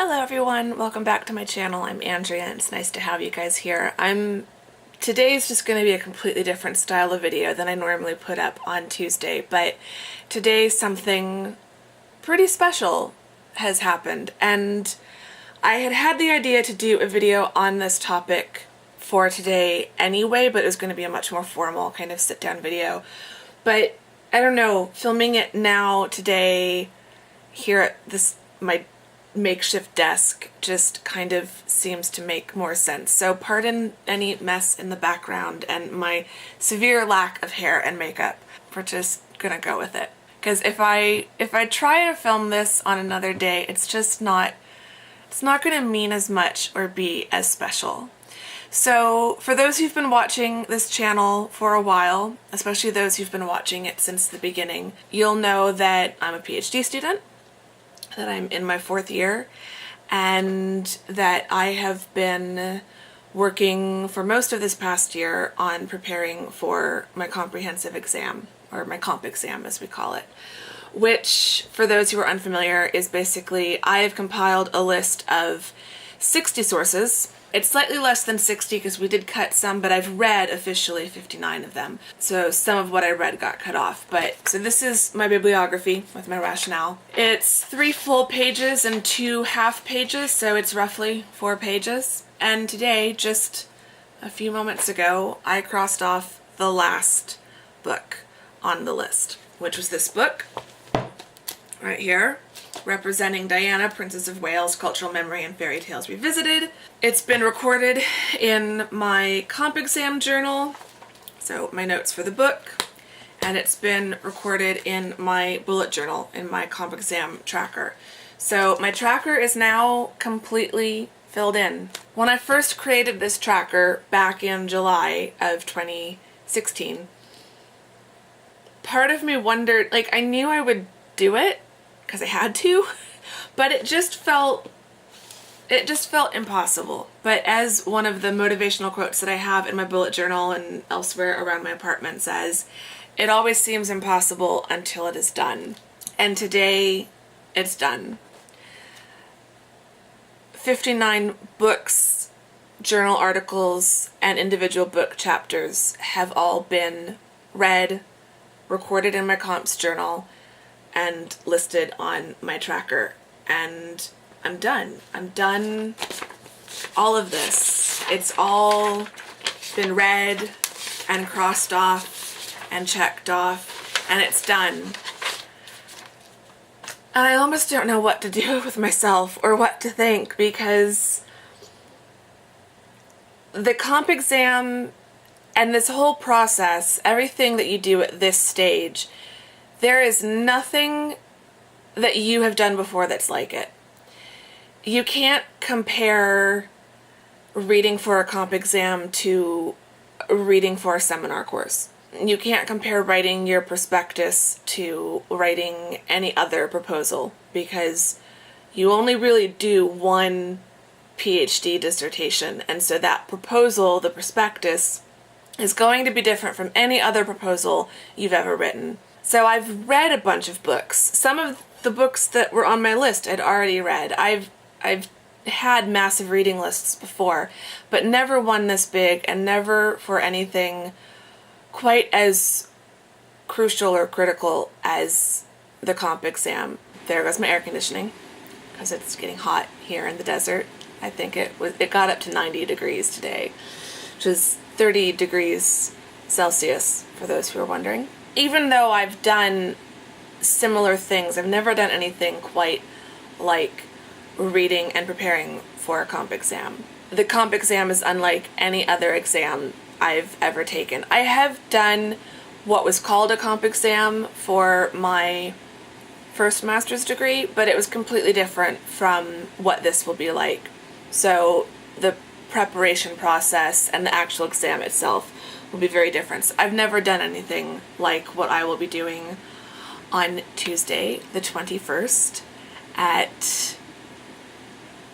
Hello everyone, welcome back to my channel. I'm Andrea and it's nice to have you guys here. Today's just going to be a completely different style of video than I normally put up on Tuesday, but today something pretty special has happened, and I had the idea to do a video on this topic for today anyway, but it was going to be a much more formal kind of sit-down video. But I don't know, filming it now today here at my makeshift desk just kind of seems to make more sense. So pardon any mess in the background and my severe lack of hair and makeup. We're just gonna go with it. Because if I try to film this on another day, it's not gonna mean as much or be as special. So for those who've been watching this channel for a while, especially those who've been watching it since the beginning, you'll know that I'm a PhD student, that I'm in my 4th year, and that I have been working for most of this past year on preparing for my comprehensive exam, or my comp exam as we call it, which, for those who are unfamiliar, is basically I have compiled a list of 60 sources. It's slightly less than 60 because we did cut some, but I've read officially 59 of them. So some of what I read got cut off. So this is my bibliography with my rationale. It's 3 full pages and 2 half pages, so it's roughly 4 pages. And today, just a few moments ago, I crossed off the last book on the list, which was this book right here, representing Diana, Princess of Wales, Cultural Memory and Fairy Tales Revisited. It's been recorded in my comp exam journal, so my notes for the book, and it's been recorded in my bullet journal in my comp exam tracker. So my tracker is now completely filled in. When I first created this tracker back in July of 2016, part of me wondered, I knew I would do it, because I had to, but it just felt impossible. But as one of the motivational quotes that I have in my bullet journal and elsewhere around my apartment says, it always seems impossible until it is done. And today, it's done. 59 books, journal articles, and individual book chapters have all been read, recorded in my comps journal, and listed on my tracker, and I'm done. I'm done all of this. It's all been read and crossed off and checked off, and it's done. And I almost don't know what to do with myself or what to think, because the comp exam and this whole process, everything that you do at this stage, there is nothing that you have done before that's like it. You can't compare reading for a comp exam to reading for a seminar course. You can't compare writing your prospectus to writing any other proposal, because you only really do one PhD dissertation, and so that proposal, the prospectus, is going to be different from any other proposal you've ever written. So I've read a bunch of books. Some of the books that were on my list I'd already read. I've had massive reading lists before, but never one this big, and never for anything quite as crucial or critical as the comp exam. There goes my air conditioning, because it's getting hot here in the desert. I think it got up to 90 degrees today, which is 30 degrees Celsius for those who are wondering. Even though I've done similar things, I've never done anything quite like reading and preparing for a comp exam. The comp exam is unlike any other exam I've ever taken. I have done what was called a comp exam for my first master's degree, but it was completely different from what this will be like. So the preparation process and the actual exam itself will be very different. So I've never done anything like what I will be doing on Tuesday, the 21st at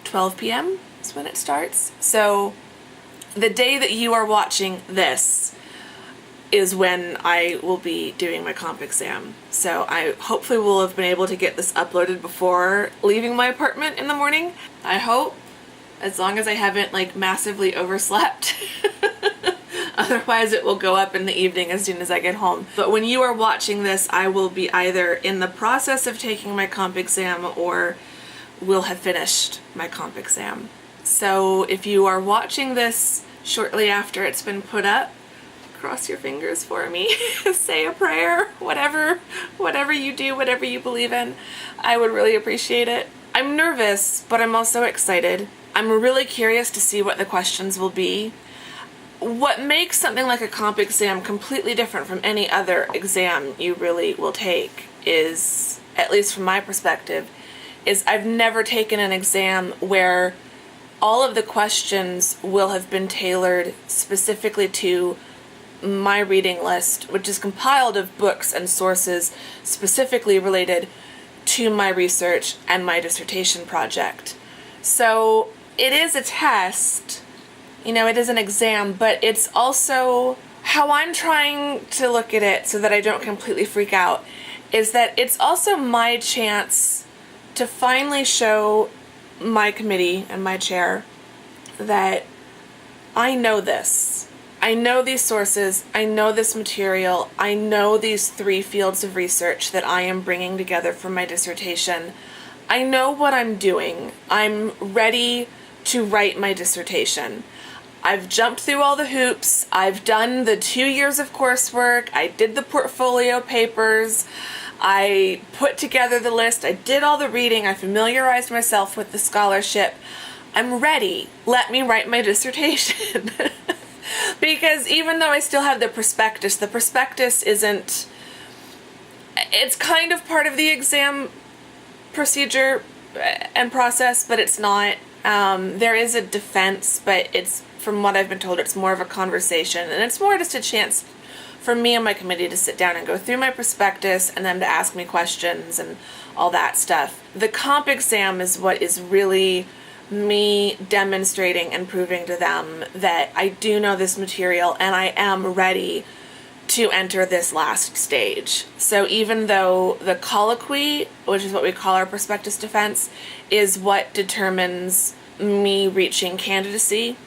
12 p.m. is when it starts. So the day that you are watching this is when I will be doing my comp exam. So I hopefully will have been able to get this uploaded before leaving my apartment in the morning. I hope, as long as I haven't like massively overslept. Otherwise it will go up in the evening as soon as I get home. But when you are watching this, I will be either in the process of taking my comp exam or will have finished my comp exam. So if you are watching this shortly after it's been put up, cross your fingers for me, say a prayer, whatever you do, whatever you believe in. I would really appreciate it. I'm nervous, but I'm also excited. I'm really curious to see what the questions will be. What makes something like a comp exam completely different from any other exam you really will take is, at least from my perspective, is I've never taken an exam where all of the questions will have been tailored specifically to my reading list, which is compiled of books and sources specifically related to my research and my dissertation project. So it is a test, you know, it is an exam, but it's also how I'm trying to look at it so that I don't completely freak out, is that it's also my chance to finally show my committee and my chair that I know this. I know these sources, I know this material, I know these 3 fields of research that I am bringing together for my dissertation. I know what I'm doing. I'm ready to write my dissertation. I've jumped through all the hoops. I've done the 2 years of coursework. I did the portfolio papers. I put together the list. I did all the reading. I familiarized myself with the scholarship. I'm ready. Let me write my dissertation. Because even though I still have the prospectus isn't, it's kind of part of the exam procedure and process, but it's not. There is a defense, but it's, from what I've been told, it's more of a conversation, and it's more just a chance for me and my committee to sit down and go through my prospectus and them to ask me questions and all that stuff. The comp exam is what is really me demonstrating and proving to them that I do know this material and I am ready to enter this last stage. So even though the colloquy, which is what we call our prospectus defense, is what determines me reaching candidacy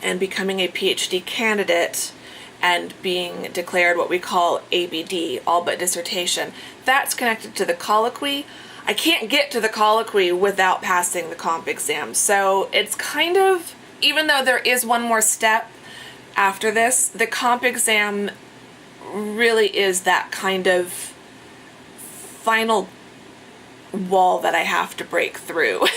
and becoming a PhD candidate and being declared what we call ABD, all but dissertation, that's connected to the colloquy. I can't get to the colloquy without passing the comp exam. So it's kind of, even though there is one more step after this, the comp exam really is that kind of final wall that I have to break through.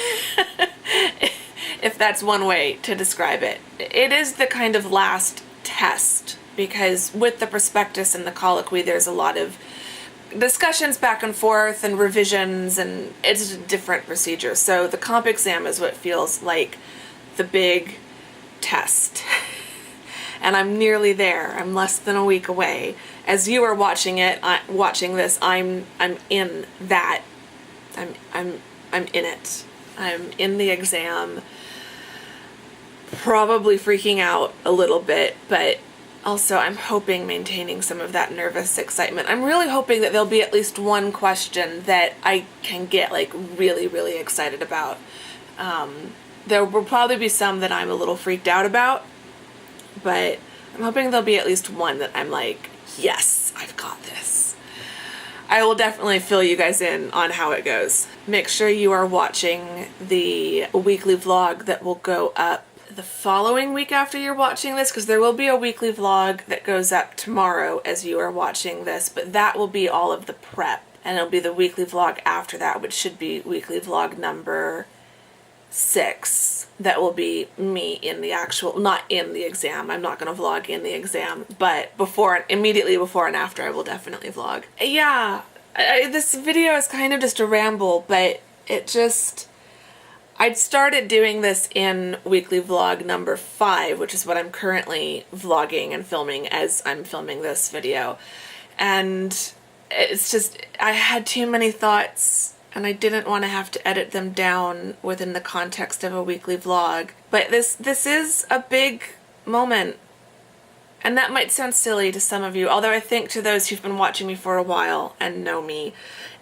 If that's one way to describe it. It is the kind of last test, because with the prospectus and the colloquy there's a lot of discussions back and forth and revisions, and it's a different procedure. So the comp exam is what feels like the big test. And I'm nearly there. I'm less than a week away. As you are watching this, I'm in that. I'm in it. I'm in the exam. Probably freaking out a little bit, but also I'm hoping maintaining some of that nervous excitement. I'm really hoping that there'll be at least one question that I can get like really, really excited about. There will probably be some that I'm a little freaked out about, but I'm hoping there'll be at least one that I'm like, yes, I've got this. I will definitely fill you guys in on how it goes. Make sure you are watching the weekly vlog that will go up the following week after you're watching this, because there will be a weekly vlog that goes up tomorrow as you are watching this, but that will be all of the prep, and it'll be the weekly vlog after that, which should be weekly vlog number 6. That will be me in the actual, not in the exam. I'm not going to vlog in the exam, but immediately before and after, I will definitely vlog. Yeah, this video is kind of just a ramble, but it just, I'd started doing this in weekly vlog number 5, which is what I'm currently vlogging and filming as I'm filming this video. And it's just, I had too many thoughts and I didn't want to have to edit them down within the context of a weekly vlog. But this is a big moment. And that might sound silly to some of you, although I think to those who've been watching me for a while and know me,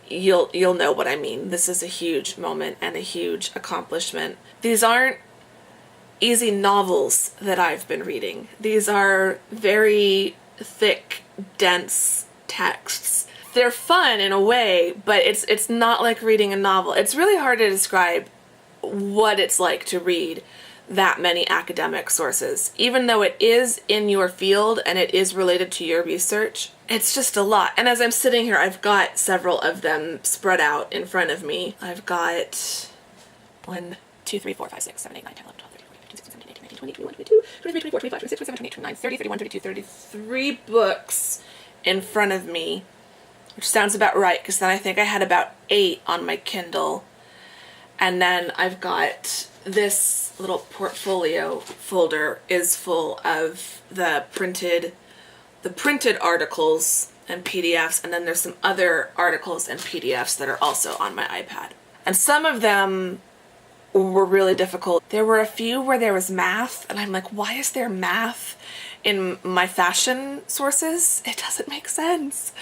you'll know what I mean. This is a huge moment and a huge accomplishment. These aren't easy novels that I've been reading. These are very thick, dense texts. They're fun in a way, but it's not like reading a novel. It's really hard to describe what it's like to read that many academic sources. Even though it is in your field and it is related to your research, it's just a lot. And as I'm sitting here, I've got several of them spread out in front of me. I've got 1, 2, 3, 4, 5, 6, 7, 8, 9, 10, 11, 12, 13, 14, 15, 16, 17, 18, 19, 20, 21, 22, 23, 24, 25, 26, 27, 28, 29, 30, 31, 32, 33 books in front of me, which sounds about right, because then I think I had about 8 on my Kindle. And then I've got this little portfolio folder is full of the printed articles and PDFs, and then there's some other articles and PDFs that are also on my iPad. And some of them were really difficult. There were a few where there was math, and I'm like, why is there math in my fashion sources? It doesn't make sense.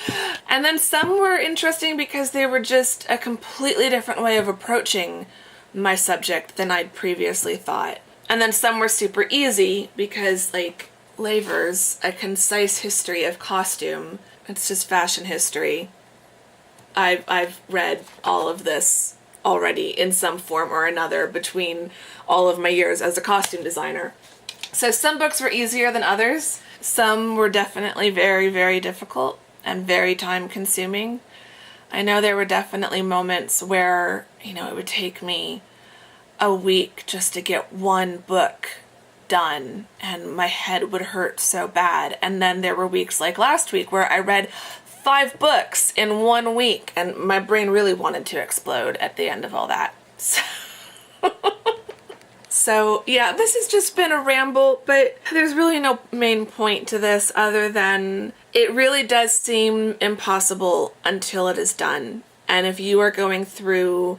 And then some were interesting because they were just a completely different way of approaching my subject than I'd previously thought. And then some were super easy because, like, Lavers, A Concise History of Costume, it's just fashion history. I've read all of this already in some form or another between all of my years as a costume designer. So some books were easier than others. Some were definitely very, very difficult and very time consuming. I know there were definitely moments where, it would take me a week just to get one book done and my head would hurt so bad. And then there were weeks like last week where I read 5 books in 1 week and my brain really wanted to explode at the end of all that. So yeah, this has just been a ramble, but there's really no main point to this other than it really does seem impossible until it is done. And if you are going through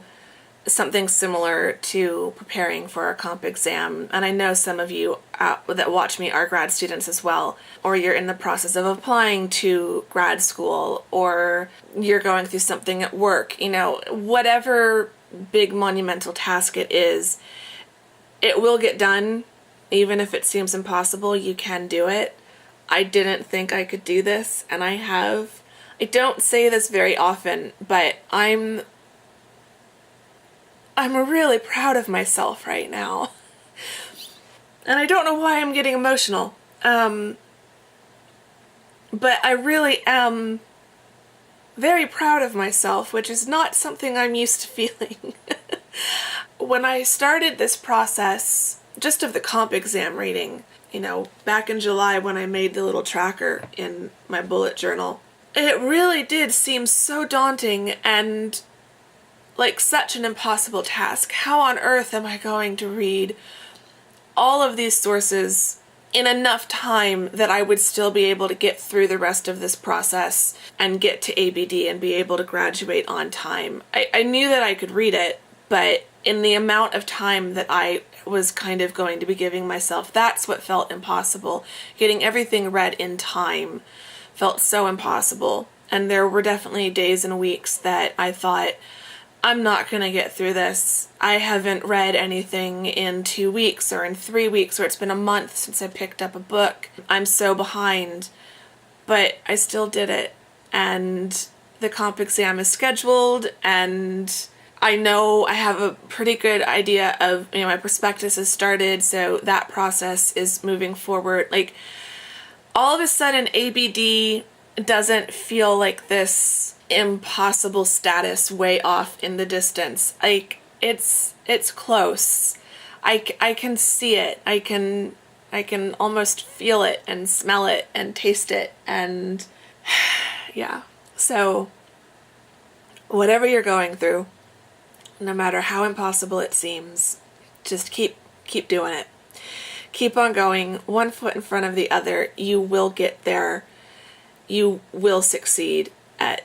something similar to preparing for a comp exam, and I know some of you that watch me are grad students as well, or you're in the process of applying to grad school, or you're going through something at work, whatever big monumental task it is, it will get done. Even if it seems impossible, you can do it. I didn't think I could do this, and I have. I don't say this very often, but I'm really proud of myself right now. And I don't know why I'm getting emotional. But I really am very proud of myself, which is not something I'm used to feeling. When I started this process, just of the comp exam reading, back in July when I made the little tracker in my bullet journal, it really did seem so daunting and like such an impossible task. How on earth am I going to read all of these sources in enough time that I would still be able to get through the rest of this process and get to ABD and be able to graduate on time? I knew that I could read it, but in the amount of time that I was kind of going to be giving myself, that's what felt impossible. Getting everything read in time felt so impossible. And there were definitely days and weeks that I thought, I'm not going to get through this. I haven't read anything in 2 weeks or in 3 weeks, or it's been a month since I picked up a book. I'm so behind. But I still did it. And the comp exam is scheduled, and I know I have a pretty good idea of, my prospectus has started, so that process is moving forward. Like, all of a sudden, ABD doesn't feel like this impossible status way off in the distance. Like, it's close. I can see it. I can almost feel it and smell it and taste it, and yeah. So, whatever you're going through, no matter how impossible it seems, just keep doing it. Keep on going, one foot in front of the other. You will get there. You will succeed at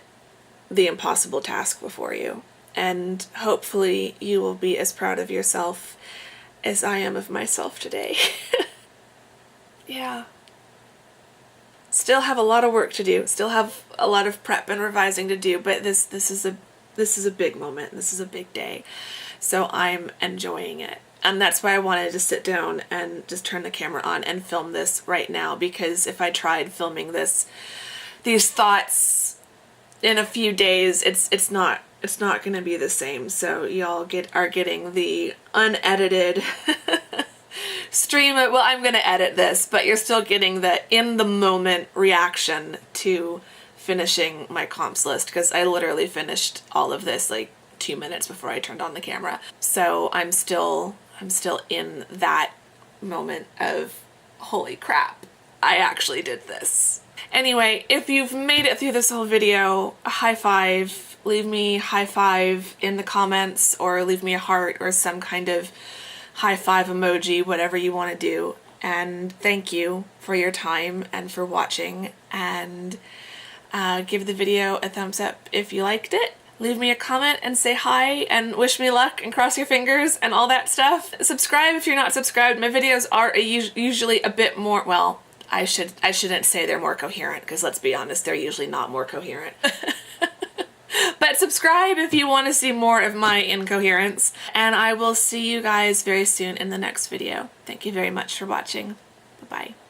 the impossible task before you. And hopefully you will be as proud of yourself as I am of myself today. Yeah. Still have a lot of work to do. Still have a lot of prep and revising to do, but this is this is a big moment. This is a big day. So I'm enjoying it. And that's why I wanted to sit down and just turn the camera on and film this right now, because if I tried filming these thoughts in a few days, it's not going to be the same. So y'all are getting the unedited stream. Well, I'm going to edit this, but you're still getting the in the moment reaction to finishing my comps list, because I literally finished all of this like 2 minutes before I turned on the camera. So I'm still in that moment of holy crap, I actually did this. Anyway, if you've made it through this whole video, a high five. Leave me high five in the comments, or leave me a heart or some kind of high five emoji, whatever you want to do. And thank you for your time and for watching, and give the video a thumbs up if you liked it. Leave me a comment and say hi and wish me luck and cross your fingers and all that stuff. Subscribe if you're not subscribed. My videos are usually a bit more, well, I shouldn't say they're more coherent, because let's be honest, they're usually not more coherent. But subscribe if you want to see more of my incoherence, and I will see you guys very soon in the next video. Thank you very much for watching. Bye-bye.